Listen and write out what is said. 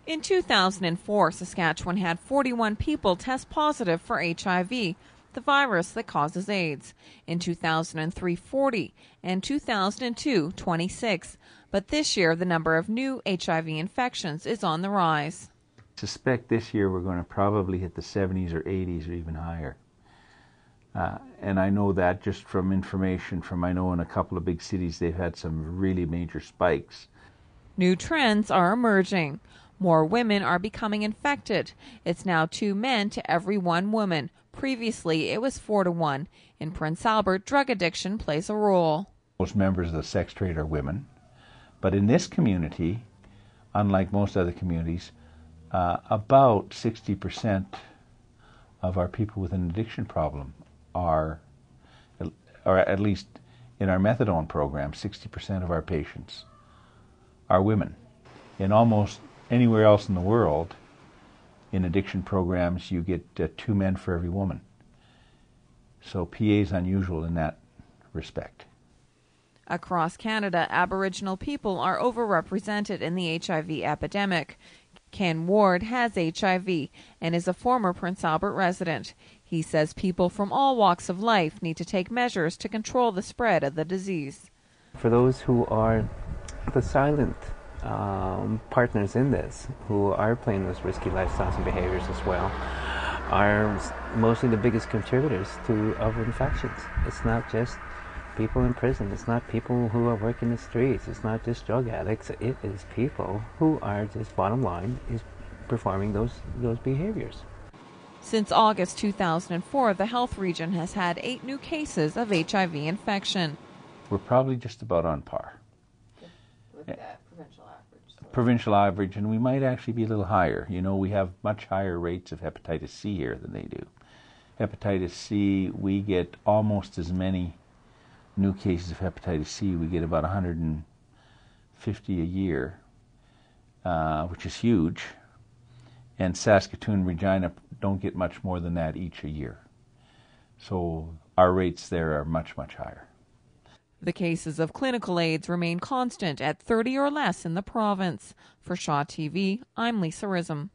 In 2004, Saskatchewan had 41 people test positive for HIV, the virus that causes AIDS. In 2003, 40, and 2002, 26. But this year, the number of new HIV infections is on the rise. I suspect this year we're going to probably hit the 70s or 80s or even higher. And I know that just from information from, I know in a couple of big cities they've had some really major spikes. New trends are emerging. More women are becoming infected. It's now 2 men to every 1 woman. Previously, it was 4 to 1. In Prince Albert, drug addiction plays a role. Most members of the sex trade are women. But in this community, unlike most other communities, about 60% of our people with an addiction problem are, or at least in our methadone program, 60% of our patients are women. In almost anywhere else in the world, in addiction programs, you get 2 men for every woman. So PA is unusual in that respect. Across Canada, Aboriginal people are overrepresented in the HIV epidemic. Ken Ward has HIV and is a former Prince Albert resident. He says people from all walks of life need to take measures to control the spread of the disease. For those who are the silent partners in this, who are playing those risky lifestyles and behaviors as well, are mostly the biggest contributors of infections. It's not just people in prison, it's not people who are working the streets, it's not just drug addicts, it is people who are just, bottom line, is performing those behaviors. Since August 2004, the health region has had 8 new cases of HIV infection. We're probably just about on par With that provincial average. Provincial average, and we might actually be a little higher. You know, we have much higher rates of hepatitis C here than they do. Hepatitis C, we get almost as many new cases of hepatitis C. We get about 150 a year, which is huge. And Saskatoon and Regina don't get much more than that each a year. So our rates there are much, much higher. The cases of clinical AIDS remain constant at 30 or less in the province. For Shaw TV, I'm Lisa Rism.